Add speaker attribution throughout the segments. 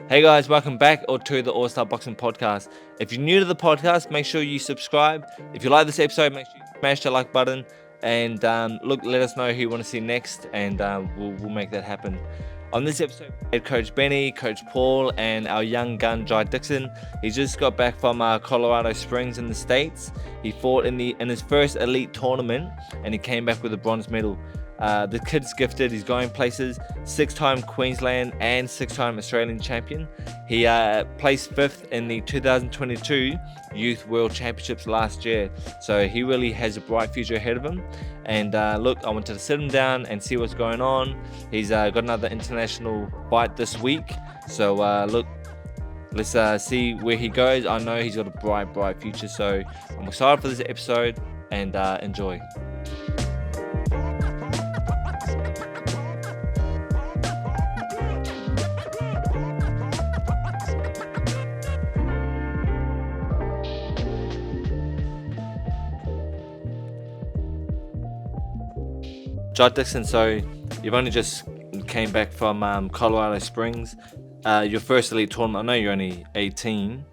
Speaker 1: Hey guys, welcome back to the All Star Boxing Podcast. If you're new to the podcast, make sure you subscribe. If you like this episode, make sure you smash the like button and let us know who you want to see next, and we'll make that happen. On this episode, we had Coach Benny, Coach Paul, and our young gun Jye Dixon. He just got back from Colorado Springs in the States. He fought in his first elite tournament, and he came back with a bronze medal. The kid's gifted, he's going places, 6-time Queensland and 6-time Australian champion. He placed 5th in the 2022 Youth World Championships last year, so he really has a bright future ahead of him. And I wanted to sit him down and see what's going on. He's got another international fight this week, so let's see where he goes. I know he's got a bright future, so I'm excited for this episode, and enjoy. Jye Dixon, so you've only just came back from Colorado Springs. Your first elite tournament, I know you're only 18.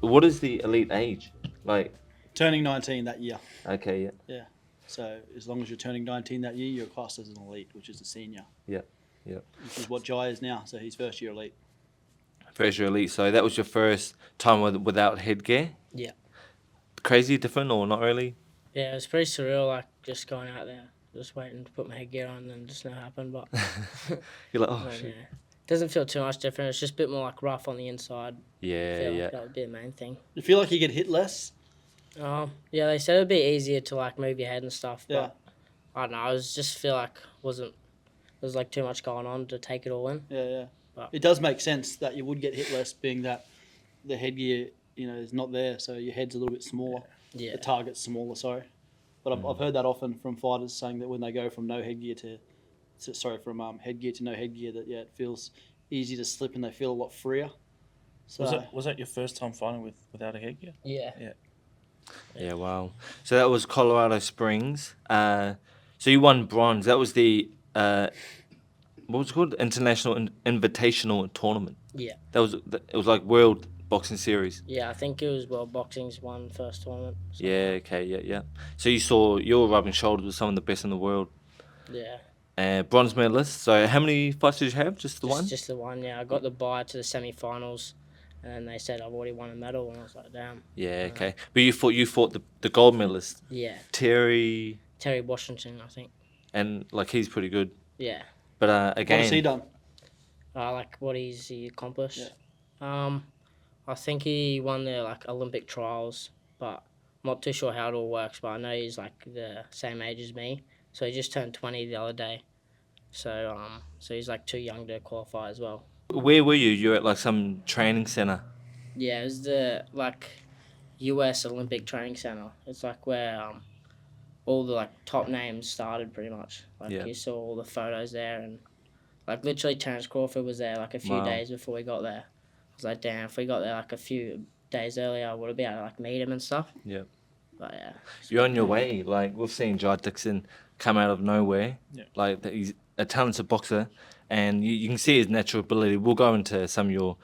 Speaker 1: What is the elite age? Like
Speaker 2: Turning 19 that year.
Speaker 1: Okay, yeah.
Speaker 2: Yeah. So as long as you're turning 19 that year, you're classed as an elite, which is a senior.
Speaker 1: Yeah.
Speaker 2: Which is what Jye is now. So he's first year elite.
Speaker 1: First year elite. So that was your first time without headgear?
Speaker 3: Yeah.
Speaker 1: Crazy different or not really?
Speaker 3: Yeah, it was pretty surreal, like just going out there, just waiting to put my headgear on and just never happened. But
Speaker 1: You're like, oh,
Speaker 3: but,
Speaker 1: shit.
Speaker 3: yeah. Doesn't feel too much different. It's just a bit more like rough on the inside.
Speaker 1: Yeah.
Speaker 3: Like that would be the main thing.
Speaker 2: You feel like you get hit less?
Speaker 3: Yeah, they said it'd be easier to like move your head and stuff. But
Speaker 2: Yeah.
Speaker 3: I don't know. I was just feel like there was like too much going on to take it all in.
Speaker 2: Yeah.
Speaker 3: But
Speaker 2: It does make sense that you would get hit less, being that the headgear, is not there, so your head's a little bit smaller.
Speaker 3: yeah,
Speaker 2: The target's smaller, sorry. But I've heard that often from fighters saying that when they go from headgear to no headgear, that it feels easy to slip and they feel a lot freer. So
Speaker 4: Was that your first time fighting without a headgear?
Speaker 3: yeah.
Speaker 1: Yeah, wow. So that was Colorado Springs. So you won bronze. That was the what was it called? International Invitational Tournament.
Speaker 3: Yeah.
Speaker 1: It was like World Boxing Series.
Speaker 3: Yeah, I think it was World Boxing's one first tournament. So,
Speaker 1: Yeah. Okay. Yeah. So you were rubbing shoulders with some of the best in the world.
Speaker 3: Yeah.
Speaker 1: Bronze medalist. So how many fights did you have? Just the one?
Speaker 3: Just the one, yeah. I got the bye to the semi-finals, and they said I've already won a medal, and I was like, damn.
Speaker 1: Yeah. Okay. But you fought the gold medalist,
Speaker 3: Yeah.
Speaker 1: Terry,
Speaker 3: Terry Washington, I think.
Speaker 1: and he's pretty good.
Speaker 3: Yeah.
Speaker 1: But again,
Speaker 2: what has he done?
Speaker 3: Like what he accomplished. I think he won the Olympic trials, but I'm not too sure how it all works. But I know he's like the same age as me, so he just turned 20 the other day. So so he's like too young to qualify as well.
Speaker 1: where were you? You were at some training center.
Speaker 3: Yeah, it was the U.S. Olympic Training Center. It's like where all the top names started pretty much.
Speaker 1: Yeah.
Speaker 3: You saw all the photos there, and literally Terence Crawford was there a few
Speaker 1: Wow.
Speaker 3: days before we got there. I was like, damn, if we got there a few days earlier, I would have been able to meet him and stuff.
Speaker 1: Yeah.
Speaker 3: But yeah.
Speaker 1: You're on your way. We've seen Jye Dixon come out of nowhere.
Speaker 4: Yeah.
Speaker 1: He's a talented boxer, and you can see his natural ability. We'll go into some of your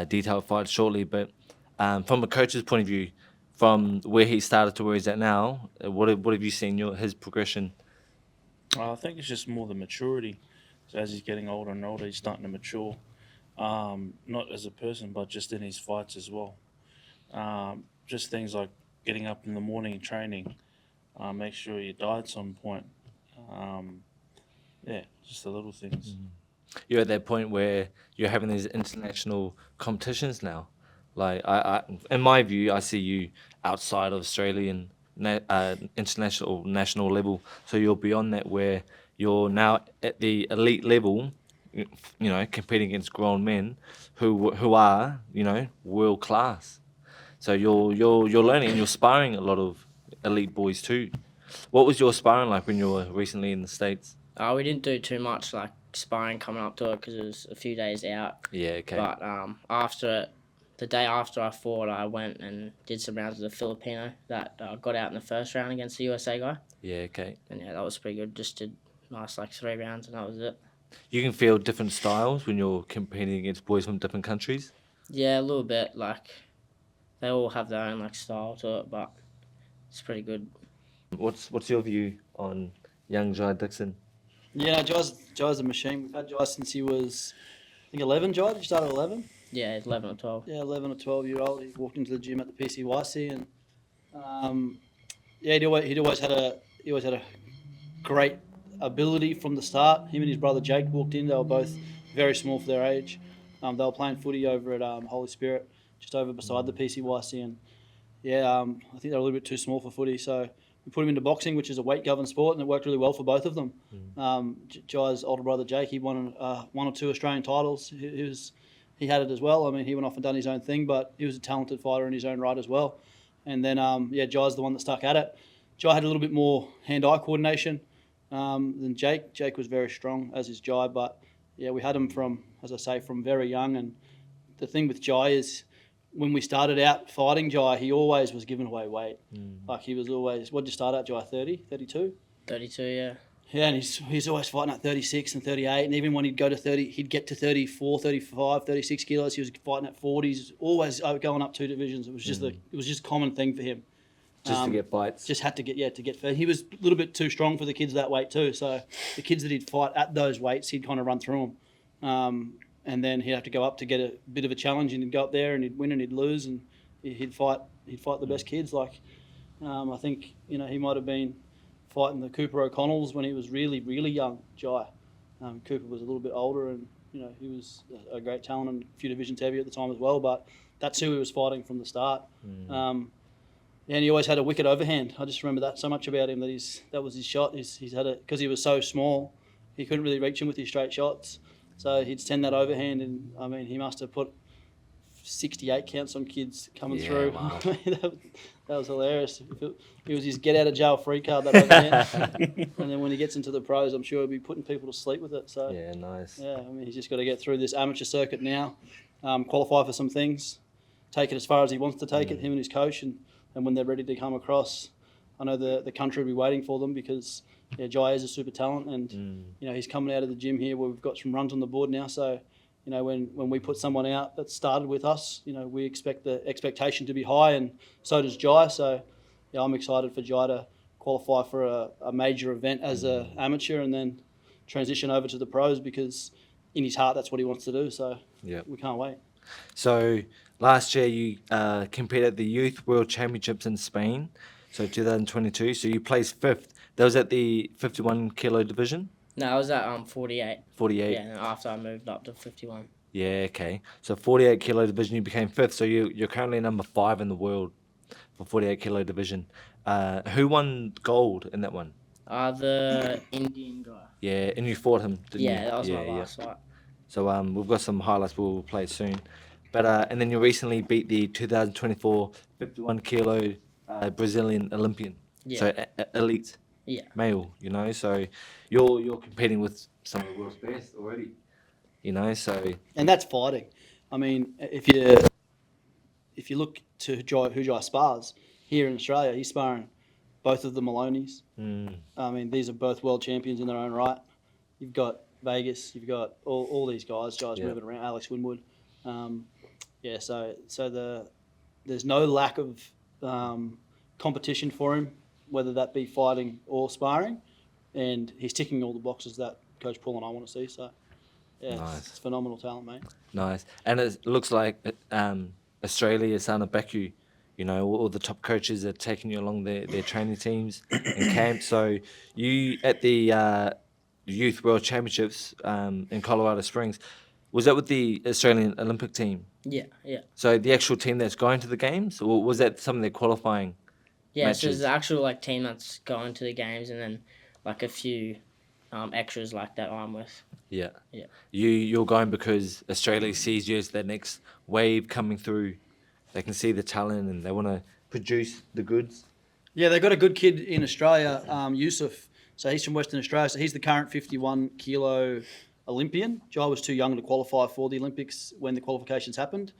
Speaker 1: detailed fights shortly, but from a coach's point of view, from where he started to where he's at now, what have you seen his progression?
Speaker 4: I think it's just more the maturity. So as he's getting older and older, he's starting to mature. Not as a person, but just in his fights as well. Just things like getting up in the morning and training. Make sure your diet's on point. Just the little things.
Speaker 1: You're at that point where you're having these international competitions now. I in my view, I see you outside of Australian international national level. So you're beyond that, where you're now at the elite level, competing against grown men who are world class. So you're learning and you're sparring a lot of elite boys too. What was your sparring like when you were recently in the States?
Speaker 3: We didn't do too much sparring coming up to it because it was a few days out.
Speaker 1: Yeah, okay.
Speaker 3: But the day after I fought, I went and did some rounds with a Filipino that got out in the first round against the USA guy.
Speaker 1: Yeah, okay.
Speaker 3: And yeah, that was pretty good. Just did nice 3 rounds and that was it.
Speaker 1: You can feel different styles when you're competing against boys from different countries.
Speaker 3: Yeah, a little bit. Like they all have their own like style to it, but it's pretty good.
Speaker 1: What's your view on young Jye Dixon?
Speaker 2: Yeah, Jye's a machine. We've had Jye since he was, I think, 11. Jye, did you start at 11?
Speaker 3: Yeah, 11 or 12.
Speaker 2: Yeah, 11 or 12-year-old. He walked into the gym at the PCYC, and yeah, he always had a great ability from the start. Him and his brother Jake walked in. They were both very small for their age. They were playing footy over at Holy Spirit, just over beside the PCYC, and yeah, I think they were a little bit too small for footy, so we put him into boxing, which is a weight-governed sport, and it worked really well for both of them. Jye's older brother Jake, he won 1 or 2 Australian titles. He had it as well. I mean, he went off and done his own thing, but he was a talented fighter in his own right as well. And then, Jye's the one that stuck at it. Jye had a little bit more hand-eye coordination than Jake. Jake was very strong, as is Jye, but yeah, we had him from very young. And the thing with Jye is, when we started out fighting Jye, he always was giving away weight. Like he was always, what did you start at, Jye? 30, 32?
Speaker 3: 32, yeah.
Speaker 2: Yeah, and he's always fighting at 36 and 38, and even when he'd go to 30, he'd get to 34, 35, 36 kilos. He was fighting at 40s, always going up 2 divisions. It was just it was just a common thing for him.
Speaker 1: Just to get bites.
Speaker 2: Just had to get fed. He was a little bit too strong for the kids that weight too. So the kids that he'd fight at those weights, he'd kind of run through them. And then he'd have to go up to get a bit of a challenge, and he'd go up there and he'd win and he'd lose, and he'd fight the best kids. Like I think he might have been fighting the Cooper O'Connells when he was really, really young, Jye. Cooper was a little bit older, and he was a great talent and a few divisions heavier at the time as well. But that's who he was fighting from the start. And he always had a wicked overhand. I just remember that so much about him, that was his shot. He's had it because he was so small, he couldn't really reach him with his straight shots. So he'd send that overhand, and I mean, he must have put 68 counts on kids coming through.
Speaker 1: Wow.
Speaker 2: That was hilarious. It was his get out of jail free card, that overhand. And then when he gets into the pros, I'm sure he'll be putting people to sleep with it. So
Speaker 1: Yeah, nice.
Speaker 2: yeah, I mean, he's just got to get through this amateur circuit now, qualify for some things, take it as far as he wants to take it, him and his coach, and when they're ready to come across, I know the country will be waiting for them, because Jye is a super talent, and he's coming out of the gym here where we've got some runs on the board now. So when we put someone out that started with us, we expect the expectation to be high, and so does Jye. So yeah, I'm excited for Jye to qualify for a major event as an amateur, and then transition over to the pros, because in his heart that's what he wants to do. So we can't wait.
Speaker 1: So last year you competed at the Youth World Championships in Spain, so 2022. So you placed 5th. That was at the 51 kilo division?
Speaker 3: No, I was at 48.
Speaker 1: 48.
Speaker 3: Yeah, and then after I moved up to 51.
Speaker 1: Yeah, okay. So 48 kilo division, you became 5th. So you're currently number 5 in the world for 48 kilo division. Who won gold in that one?
Speaker 3: The Indian guy.
Speaker 1: Yeah, and you fought him, didn't you?
Speaker 3: Yeah, that was my last fight.
Speaker 1: So we've got some highlights we'll play soon. But and then you recently beat the 2024 51 kilo Brazilian Olympian.
Speaker 3: Yeah.
Speaker 1: So elite.
Speaker 3: Yeah.
Speaker 1: Male, so you're competing with some of the world's best already, so.
Speaker 2: And that's fighting. I mean, if you look to who Jye spars here in Australia, he's sparring both of the Maloneys. I mean, these are both world champions in their own right. You've got Vegas, you've got all these guys. Jye's moving around. Alex Winwood. So there's no lack of competition for him, whether that be fighting or sparring, and he's ticking all the boxes that Coach Paul and I want to see. So, yeah,
Speaker 1: Nice.
Speaker 2: it's phenomenal talent, mate.
Speaker 1: Nice. And it looks like Australia is starting to back you. All the top coaches are taking you along their training teams and camps. So you at the Youth World Championships in Colorado Springs, was that with the Australian Olympic team?
Speaker 3: Yeah.
Speaker 1: So the actual team that's going to the games, or was that some of their qualifying?
Speaker 3: Yeah,
Speaker 1: matches?
Speaker 3: so there's the actual team that's going to the games, and then a few extras that I'm with.
Speaker 1: Yeah.
Speaker 3: Yeah.
Speaker 1: You're going because Australia sees you as their next wave coming through. They can see the talent and they want to produce the goods.
Speaker 2: Yeah, they've got a good kid in Australia, Yusuf. So he's from Western Australia. So he's the current 51 kilo Olympian. Jye was too young to qualify for the Olympics when the qualifications happened.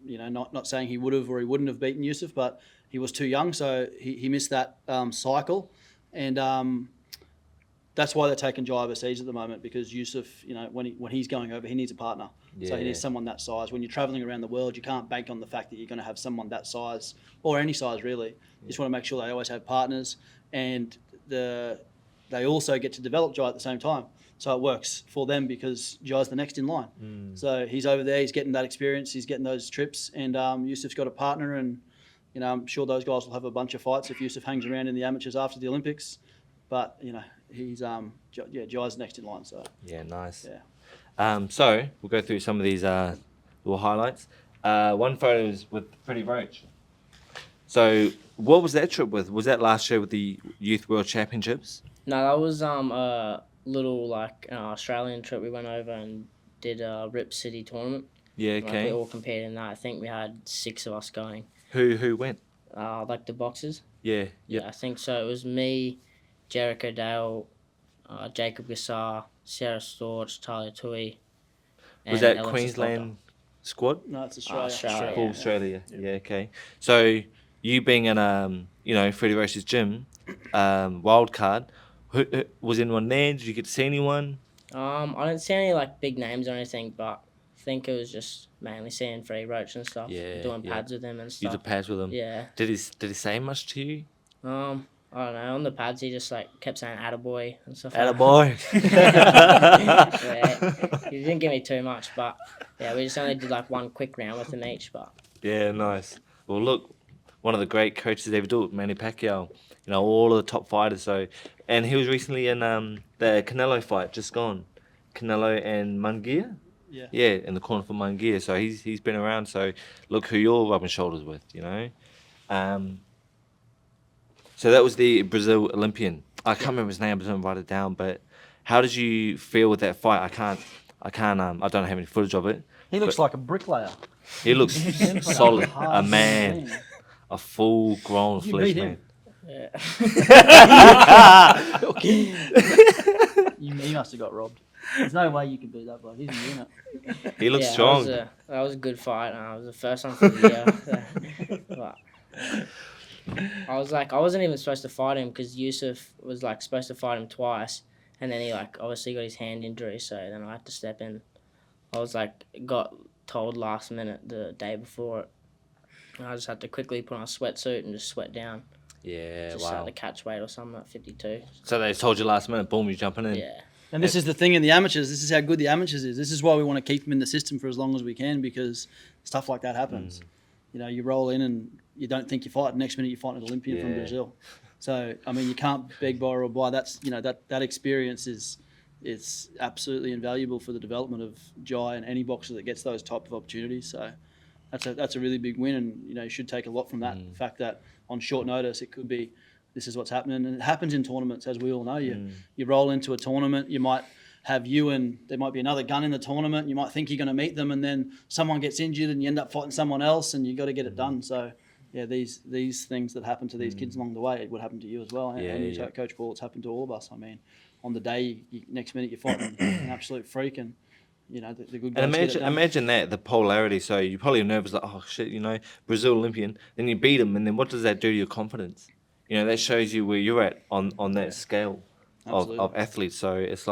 Speaker 2: Not saying he would have or he wouldn't have beaten Yusuf, but he was too young, so he missed that cycle. And that's why they're taking Jye overseas at the moment, because Yusuf, when he's going over, he needs a partner. So he needs someone that size. When you're traveling around the world, you can't bank on the fact that you're going to have someone that size, or any size really. You just want to make sure they always have partners, and they also get to develop Jye at the same time. So it works for them because Jye's the next in line. So he's over there, he's getting that experience, he's getting those trips, and Yusuf's got a partner, and I'm sure those guys will have a bunch of fights if Yusuf hangs around in the amateurs after the Olympics. But he's Jye's next in line. So
Speaker 1: yeah, nice.
Speaker 2: Yeah.
Speaker 1: So we'll go through some of these little highlights. One photo is with Freddie Roach. So what was that trip with? Was that last year with the Youth World Championships?
Speaker 3: No, that was a little Australian trip. We went over and did a Rip City tournament.
Speaker 1: Yeah, okay.
Speaker 3: We all competed in that. I think we had 6 of us going.
Speaker 1: Who went?
Speaker 3: The boxers.
Speaker 1: Yeah.
Speaker 3: Yeah, I think so. It was me, Jericho Dale, Jacob Gassar, Sarah Storch, Talia Tui.
Speaker 1: Was that Queensland squad?
Speaker 2: No, it's Australia.
Speaker 3: Australia.
Speaker 1: Full Australia. Yeah, okay. So you being in Freddie Roach's gym, wild card, who was anyone there? Did you get to see anyone?
Speaker 3: I didn't see any big names or anything, but I think it was just mainly seeing Freddie Roach and stuff.
Speaker 1: Yeah,
Speaker 3: doing pads with him and stuff.
Speaker 1: You did pads with him.
Speaker 3: Yeah.
Speaker 1: Did he say much to you?
Speaker 3: I don't know. On the pads, he just kept saying "attaboy" and stuff.
Speaker 1: Attaboy.
Speaker 3: Yeah, he didn't give me too much, but yeah, we just only did one quick round with him each. But
Speaker 1: yeah, nice. Well, look, one of the great coaches ever do it, Manny Pacquiao. All of the top fighters. So, and he was recently in the Canelo fight, just gone. Canelo and Munguia.
Speaker 2: Yeah.
Speaker 1: Yeah, in the corner for Munguia. So he's been around. So look who you're rubbing shoulders with. So that was the Brazil Olympian. I can't remember his name. I didn't write it down. But how did you feel with that fight? I don't have any footage of it.
Speaker 2: He looks like a bricklayer.
Speaker 1: He looks solid.
Speaker 2: hard
Speaker 1: A man. A full-grown
Speaker 2: You
Speaker 1: flesh
Speaker 2: beat
Speaker 1: man.
Speaker 2: him.
Speaker 3: yeah,
Speaker 2: He must have got robbed. There's no way you can beat that bloke. He's a unit.
Speaker 1: He looks
Speaker 3: yeah,
Speaker 1: strong.
Speaker 3: That was a good fight. It was the first one for the year. But I wasn't even supposed to fight him because Yusuf was supposed to fight him twice, and then he obviously got his hand injury, so then I had to step in. I was got told last minute the day before it. And I just had to quickly put on a sweatsuit and just sweat down.
Speaker 1: Yeah,
Speaker 3: Just
Speaker 1: wow.
Speaker 3: the catch weight or something at 52.
Speaker 1: So they told you last minute, boom, you're jumping in.
Speaker 3: Yeah.
Speaker 2: And this is the thing in the amateurs. This is how good the amateurs is. This is why we want to keep them in the system for as long as we can, because stuff like that happens. You roll in and you don't think you fight. Next minute you fight an Olympian from Brazil. So you can't beg, borrow, or buy. That's that experience is absolutely invaluable for the development of Jye and any boxer that gets those type of opportunities. So that's a really big win, and you should take a lot from that. The fact that on short notice it could be. This is what's happening, and it happens in tournaments, as we all know. You roll into a tournament, you might have there might be another gun in the tournament. You might think you're going to meet them, and then someone gets injured, and you end up fighting someone else, and you got to get it done. So, yeah, these things that happen to these kids along the way, it would happen to you as well. And Coach Paul, it's happened to all of us. On the day, next minute you're fighting an absolute freak, and the good guys.
Speaker 1: And imagine that, the polarity. So you're probably nervous, oh shit, Brazil Olympian. Then you beat them, and then what does that do to your confidence? That shows you where you're at on that scale of athletes. So it's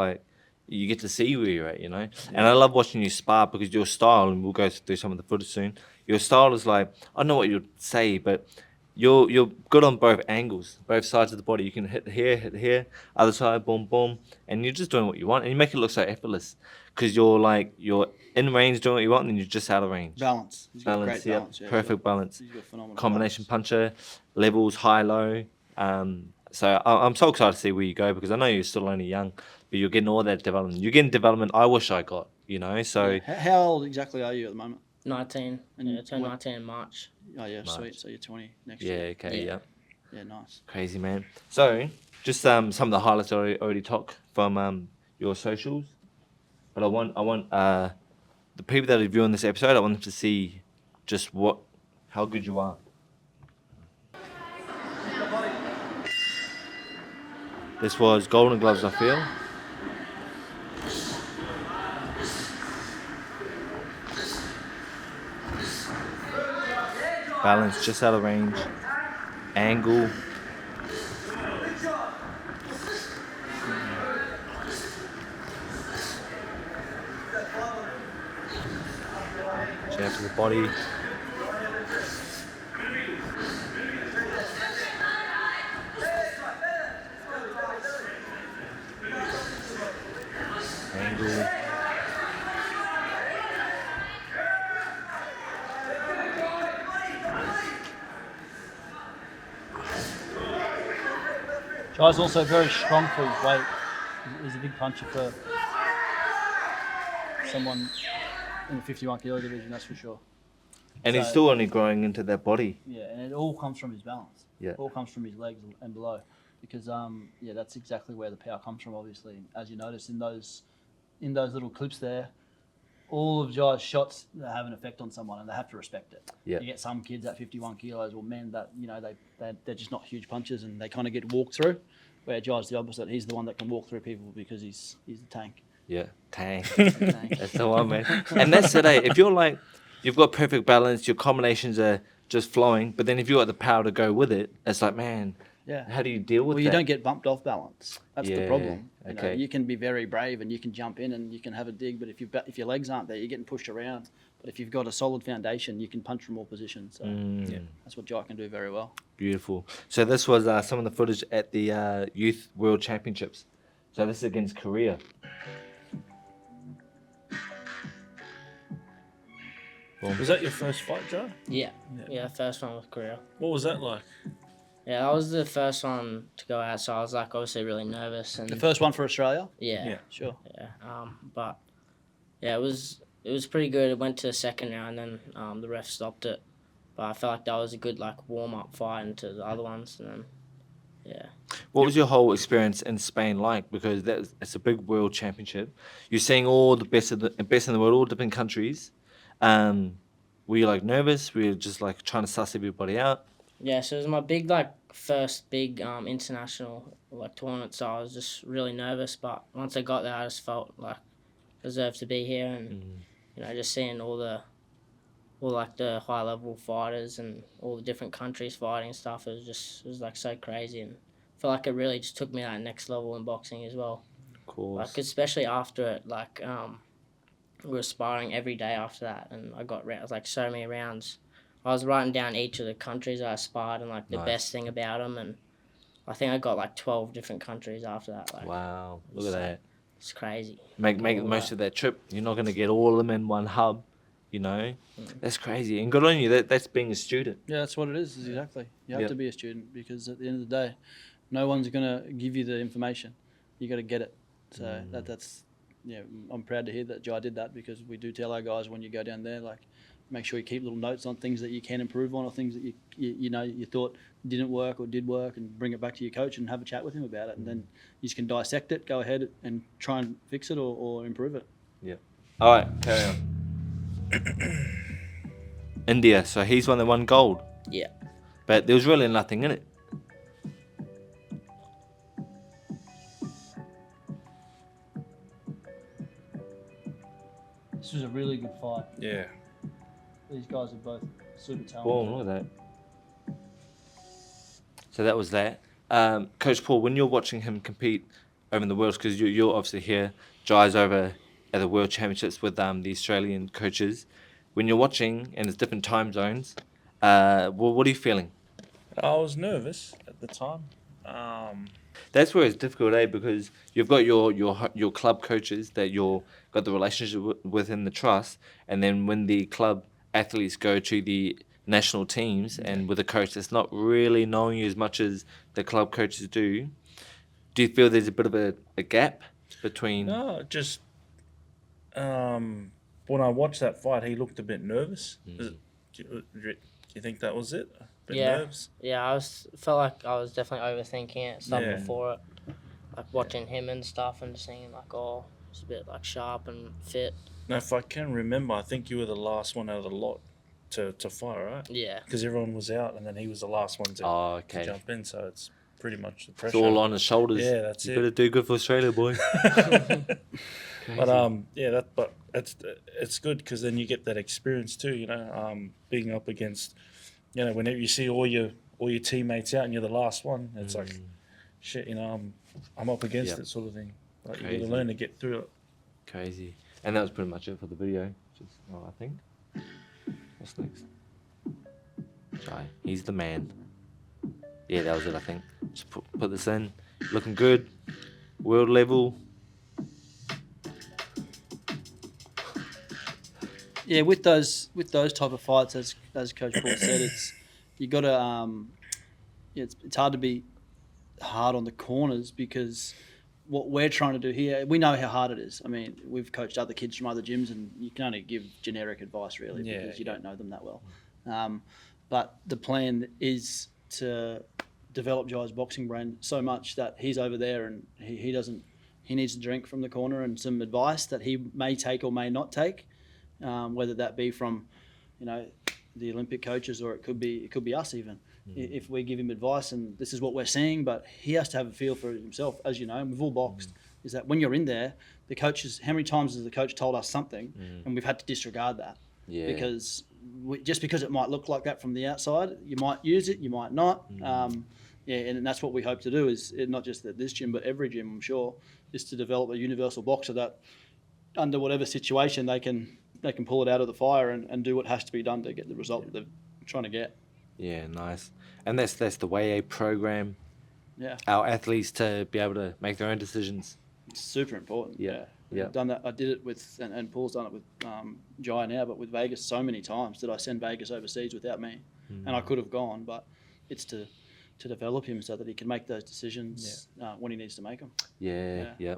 Speaker 1: you get to see where you're at, And I love watching you spar because your style, and we'll go through some of the footage soon, your style is I know what you'd say, but you're good on both angles, both sides of the body. You can hit here, other side, boom, boom, and you're just doing what you want, and you make it look so effortless because you're in range doing what you want, and then you're just out of range.
Speaker 2: Balance. He's got great balance. Yeah,
Speaker 1: perfect balance.
Speaker 2: He's got phenomenal
Speaker 1: Combination
Speaker 2: balance.
Speaker 1: puncher, levels high, low. So I'm so excited to see where you go because I know you're still only young, but you're getting all that development. You're getting development I wish I got, So
Speaker 2: Yeah. How old exactly are you at the moment?
Speaker 3: 19.
Speaker 2: And
Speaker 3: I turned 19 in March.
Speaker 2: Oh yeah,
Speaker 1: March.
Speaker 2: sweet. So you're 20 next
Speaker 1: yeah,
Speaker 2: year.
Speaker 1: okay, yeah.
Speaker 2: Yeah, nice.
Speaker 1: Crazy, man. So just some of the highlights I already talked from your socials, but I want the people that are viewing this episode, I want them to see just how good you are. This was Golden Gloves, I feel. Balance just out of range. Angle. Reaching out to the body. Angle.
Speaker 2: Jye's also very strong for his weight. He's a big puncher for someone in the 51 kilo division, that's for sure.
Speaker 1: And he's
Speaker 2: So-
Speaker 1: still only growing into that body.
Speaker 2: Yeah, and it all comes from his balance.
Speaker 1: Yeah.
Speaker 2: It all comes from his legs and below, because that's exactly where the power comes from. Obviously, as you notice in those little clips there, all of Jye's shots have an effect on someone, and they have to respect it.
Speaker 1: Yeah.
Speaker 2: You get some kids at 51 kilos or men that they're just not huge punchers, and they kind of get walked through. Where Jye's the opposite. He's the one that can walk through people because he's the tank.
Speaker 1: Yeah, tank.
Speaker 2: Tank.
Speaker 1: That's the one, man. And that's it, eh? If you're like, you've got perfect balance, your combinations are just flowing, but then if you got the power to go with it, it's like, man,
Speaker 2: Yeah.
Speaker 1: how do you deal with
Speaker 2: Well,
Speaker 1: that?
Speaker 2: you don't get bumped off balance. That's the
Speaker 1: Yeah,
Speaker 2: problem.
Speaker 1: okay.
Speaker 2: You can be very brave and you can jump in and you can have a dig, but if your legs aren't there, you're getting pushed around. But if you've got a solid foundation, you can punch from all positions. So that's what Jye can do very well.
Speaker 1: Beautiful. So this was some of the footage at the Youth World Championships. So this is against Korea.
Speaker 4: Was that your first fight, Joe?
Speaker 3: Yeah. Yeah, first one with Korea.
Speaker 4: What was that like?
Speaker 3: Yeah, that was the first one to go out, so I was like obviously really nervous and
Speaker 2: The first one for Australia?
Speaker 3: yeah.
Speaker 4: Yeah.
Speaker 2: Sure.
Speaker 3: Yeah, but yeah, it was pretty good. It went to the second round, and then the ref stopped it. But I felt like that was a good like warm up fight into the other ones, and then yeah.
Speaker 1: What was your whole experience in Spain like? Because it's a big world championship. You're seeing all the best in the world, all different countries. Were you like nervous? Were you just like trying to suss everybody out?
Speaker 3: Yeah, so it was my big first big international tournament, so I was just really nervous. But once I got there, I just felt like I deserved to be here, and just seeing all the high level fighters and all the different countries fighting and stuff. It was like so crazy, and I felt like it really just took me to that next level in boxing as well.
Speaker 1: Of course.
Speaker 3: Like especially after it, we were sparring every day after that, and I got so many rounds. I was writing down each of the countries I sparred and the
Speaker 1: Nice.
Speaker 3: best thing about them, and I think I got 12 different countries after that.
Speaker 1: Wow, look at that.
Speaker 3: It's crazy.
Speaker 1: Make the most of that trip. You're not going to get all of them in one hub, That's crazy. And good on you. That's being a student.
Speaker 2: Yeah, that's what it is exactly. You have
Speaker 1: Yep.
Speaker 2: to be a student, because at the end of the day, no one's going to give you the information. You got to get it. So that's I'm proud to hear that Jye did that, because we do tell our guys when you go down there, make sure you keep little notes on things that you can improve on, or things that you thought didn't work or did work, and bring it back to your coach and have a chat with him about it, and then you just can dissect it, go ahead and try and fix it or improve it.
Speaker 1: Yeah. All right, carry on. India. So he's one that won gold,
Speaker 3: Yeah.
Speaker 1: but there was really nothing in it.
Speaker 2: This was a really good fight.
Speaker 4: Yeah.
Speaker 2: These guys are both super talented.
Speaker 1: Boom, look at that. So that was that. Coach Paul, when you're watching him compete over in the Worlds, because you're obviously here, Jye's over at the World Championships with the Australian coaches. When you're watching, and it's different time zones, what are you feeling?
Speaker 4: I was nervous at the time.
Speaker 1: That's where it's difficult, because you've got your club coaches that you've got the relationship with in the trust, and then when the club athletes go to the national teams and with a coach that's not really knowing you as much as the club coaches do you feel there's a bit of a gap between...
Speaker 4: No, just when I watched that fight, he looked a bit nervous. Do you think that was it? A bit nervous?
Speaker 3: Yeah, felt like I was definitely overthinking it stuff
Speaker 4: Yeah.
Speaker 3: before it. Watching him and stuff and seeing it's a bit sharp and fit.
Speaker 4: No, if I can remember, I think you were the last one out of the lot to fight, right?
Speaker 3: Yeah.
Speaker 4: Because everyone was out, and then he was the last one to
Speaker 1: okay.
Speaker 4: jump in, so it's pretty much the
Speaker 1: It's
Speaker 4: pressure.
Speaker 1: all on his shoulders.
Speaker 4: Yeah, that's
Speaker 1: you
Speaker 4: it.
Speaker 1: better do good for Australia, boy.
Speaker 4: But but it's good, because then you get that experience too. Being up against, whenever you see all your teammates out and you're the last one, it's like, shit. I'm up against it, sort of thing. You got
Speaker 1: Crazy.
Speaker 4: to learn to get through it.
Speaker 1: Crazy. And that was pretty much it for the video, I think. What's next? Jye. He's the man. Yeah, that was it, I think. Just put this in. Looking good. World level.
Speaker 2: Yeah, with those type of fights, as Coach Paul said, you got to it's hard to be hard on the corners because what we're trying to do here, we know how hard it is. I mean, we've coached other kids from other gyms, and you can only give generic advice really because you don't know them that well. But the plan is to develop Jye's boxing brain so much that he's over there and he needs a drink from the corner and some advice that he may take or may not take. Whether that be from, the Olympic coaches or it could be us even. If we give him advice and this is what we're seeing, but he has to have a feel for it himself, as you know, and we've all boxed, is that when you're in there, the coaches, how many times has the coach told us something and we've had to disregard that? Yeah. Because just because it might look like that from the outside, you might use it, you might not. And that's what we hope to do is not just at this gym, but every gym, I'm sure, is to develop a universal boxer that under whatever situation they can pull it out of the fire and do what has to be done to get the result that they're trying to get. Yeah,
Speaker 1: nice. And that's the way a program.
Speaker 2: Yeah.
Speaker 1: Our athletes to be able to make their own decisions.
Speaker 2: It's super important.
Speaker 1: Yeah.
Speaker 2: I've done that. I did it with, and Paul's done it with Jye now, but with Vegas so many times did I send Vegas overseas without me, and I could have gone, but it's to develop him so that he can make those decisions when he needs to make them.
Speaker 1: Yeah.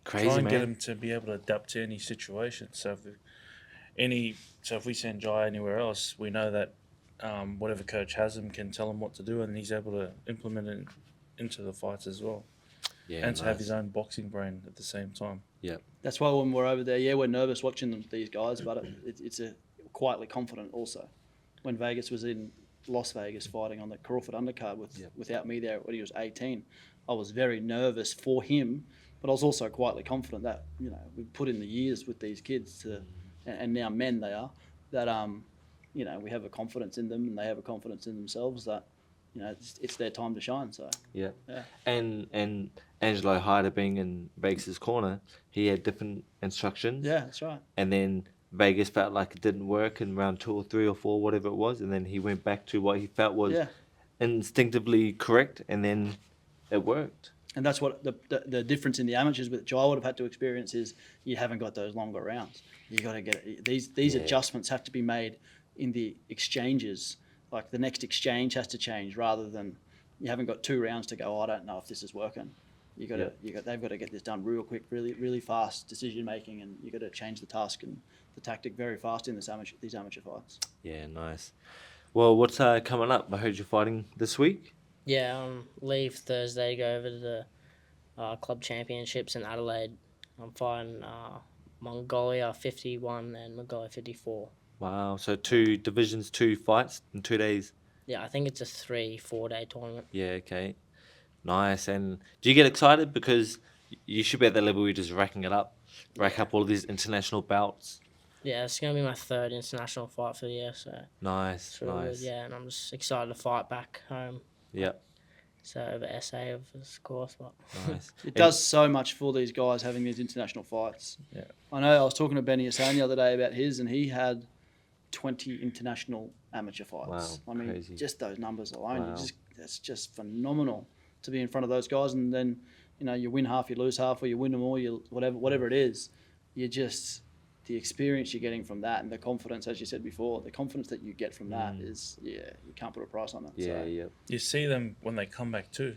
Speaker 1: Crazy,
Speaker 4: try and
Speaker 1: man.
Speaker 4: get him to be able to adapt to any situation. So if we send Jye anywhere else, we know that whatever coach has him can tell him what to do, and he's able to implement it into the fights as well. Yeah, and to have his own boxing brain at the same time.
Speaker 2: Yeah, that's why when we're over there, we're nervous watching these guys, but it's a quietly confident also. When Vegas was in Las Vegas fighting on the Crawford undercard without me there when he was 18, I was very nervous for him, but I was also quietly confident that we put in the years with these kids and now men they are that we have a confidence in them and they have a confidence in themselves that it's their time to shine. So
Speaker 1: yeah. And Angelo Hyder being in Vegas' corner, he had different instructions.
Speaker 2: Yeah, that's right.
Speaker 1: And then Vegas felt like it didn't work in round 2 or 3 or 4, whatever it was, and then he went back to what he felt was instinctively correct, and then it worked.
Speaker 2: And that's what the difference in the amateurs with Jye would have had to experience is you haven't got those longer rounds. You got to get it. These adjustments have to be made in the exchanges. Like the next exchange has to change rather than you haven't got 2 rounds to go. I don't know if this is working. They've got to get this done real quick, really fast decision making, and you got to change the task and the tactic very fast in these amateur fights.
Speaker 1: Yeah, nice. Well, what's coming up? I heard you're fighting this week.
Speaker 3: Yeah, leave Thursday to go over to the club championships in Adelaide. I'm fighting Mongolia 51 and Mongolia 54.
Speaker 1: Wow, so 2 divisions, 2 fights in 2 days.
Speaker 3: Yeah, I think it's a 3-4 day tournament.
Speaker 1: Yeah, okay. Nice. And do you get excited? Because you should be at that level where you're just rack up all of these international bouts.
Speaker 3: Yeah, it's going to be my 3rd international fight for the year, so...
Speaker 1: Nice.
Speaker 3: Good, yeah, and I'm just excited to fight back home.
Speaker 1: Yep.
Speaker 3: So over SA, of course. But
Speaker 1: nice.
Speaker 2: It does so much for these guys having these international fights.
Speaker 1: Yeah.
Speaker 2: I know I was talking to Benny Hassan the other day about his, and he had 20 international amateur fights.
Speaker 1: Wow,
Speaker 2: I mean,
Speaker 1: crazy.
Speaker 2: Just those numbers alone,
Speaker 1: Wow.
Speaker 2: that's just phenomenal to be in front of those guys. And then, you win half, you lose half, or you win them all, whatever it is. The experience you're getting from that and the confidence, as you said before, the confidence that you get from that is, you can't put a price on it.
Speaker 1: Yeah,
Speaker 2: so.
Speaker 1: yeah.
Speaker 4: You see them when they come back too.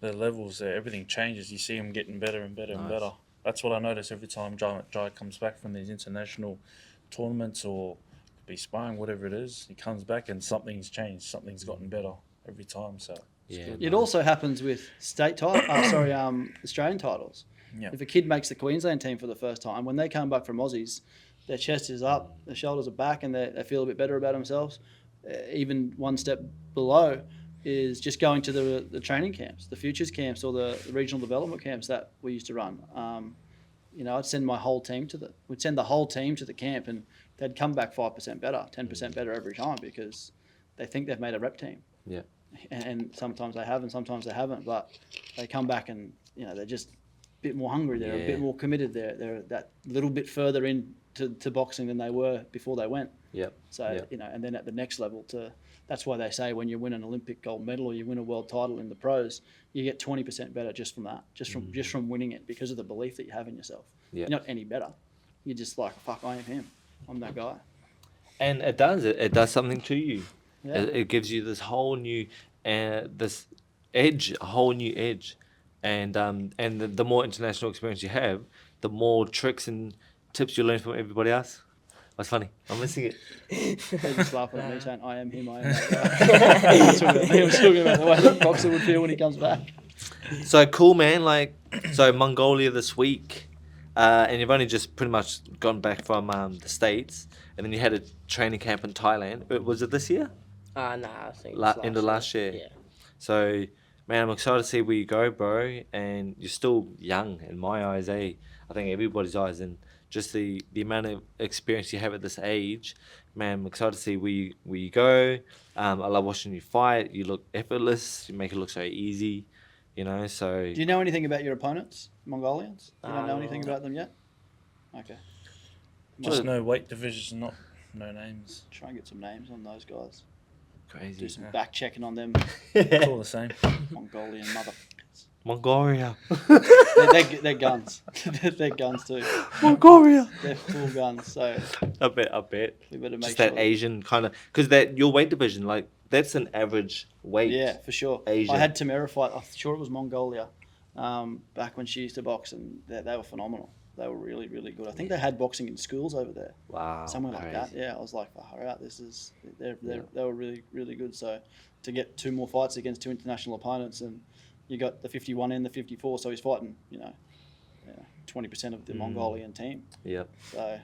Speaker 4: The levels, everything changes. You see them getting better and better and better. That's what I notice every time Jye comes back from these international tournaments or be sparring, whatever it is. He comes back and something's changed. Something's gotten better every time. So
Speaker 2: It also happens with Australian titles.
Speaker 4: Yeah.
Speaker 2: If a kid makes the Queensland team for the first time, when they come back from Aussies, their chest is up, their shoulders are back, and they feel a bit better about themselves. Even one step below is just going to the training camps, the futures camps or the regional development camps that we used to run. I'd send my whole team we'd send the whole team to the camp, and they'd come back 5% better, 10% better every time because they think they've made a rep team.
Speaker 1: Yeah.
Speaker 2: And sometimes they have, and sometimes they haven't, but they come back and they're just bit more hungry, they're a bit more committed, they're that little bit further into boxing than they were before they went.
Speaker 1: Yep.
Speaker 2: So,
Speaker 1: Yep.
Speaker 2: you know, and then at the next level that's why they say when you win an Olympic gold medal or you win a world title in the pros, you get 20% better just from that, just from winning it because of the belief that you have in yourself.
Speaker 1: Yeah.
Speaker 2: You're not any better. You're just like, fuck, I am him. I'm that guy.
Speaker 1: And it does something to you.
Speaker 2: Yeah.
Speaker 1: It gives you this whole new this edge, a whole new edge, and the more international experience you have, the more tricks and tips you learn from everybody else. That's funny. I'm missing it.
Speaker 2: They're just laughing at me saying, I am him, I am that guy. He was talking about the way the boxer would feel when he comes back.
Speaker 1: So cool, man. Like, so Mongolia this week, and you've only just pretty much gone back from the States, and then you had a training camp in Thailand. Was it this year?
Speaker 3: Nah, I think
Speaker 1: End of last year.
Speaker 3: Yeah.
Speaker 1: So, man, I'm excited to see where you go, bro. And you're still young in my eyes, eh? I think everybody's eyes, and just the amount of experience you have at this age, man, I'm excited to see where you go. I love watching you fight. You look effortless. You make it look so easy, you know. So,
Speaker 2: Do you know anything about your opponents, Mongolians? You don't know
Speaker 3: No.
Speaker 2: anything about them yet? Okay.
Speaker 4: Just no weight divisions, not no names.
Speaker 2: Try and get some names on those guys. Do
Speaker 1: crazy.
Speaker 2: some back checking on them
Speaker 4: It's all the same.
Speaker 2: Mongolian motherfuckers.
Speaker 1: Mongolia.
Speaker 2: They're guns. They're guns too.
Speaker 1: Mongolia.
Speaker 2: They're full guns. So
Speaker 1: I bet.
Speaker 2: we better make
Speaker 1: Just
Speaker 2: sure.
Speaker 1: that Asian kind of, because that your weight division, like that's an average weight.
Speaker 2: Yeah, for sure.
Speaker 1: Asia.
Speaker 2: I had Tamara fight. I'm sure it was Mongolia, back when she used to box, and they were phenomenal. They were really, really good. I think they had boxing in schools over there,
Speaker 1: Wow.
Speaker 2: somewhere like that.
Speaker 1: crazy.
Speaker 2: Yeah, I was like, all right, they were really, really good. So to get 2 more fights against 2 international opponents, and you got the 51 and the 54, so he's fighting, 20% of the Mongolian team.
Speaker 1: Yep.
Speaker 2: So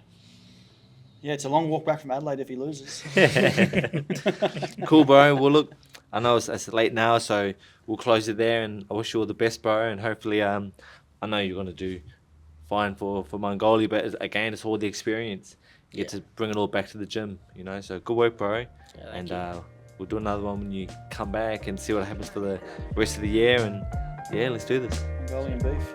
Speaker 2: yeah, it's a long walk back from Adelaide if he loses.
Speaker 1: Cool, bro. Well, look, I know it's late now, so we'll close it there, and I wish you all the best, bro. And hopefully, I know you're gonna do fine for Mongolia, but again, it's all the experience. You get to bring it all back to the gym, you know. So good work, bro.
Speaker 3: Yeah,
Speaker 1: And
Speaker 3: thank you.
Speaker 1: we'll do another one when you come back and see what happens for the rest of the year. And yeah, let's do this.
Speaker 2: Mongolian beef.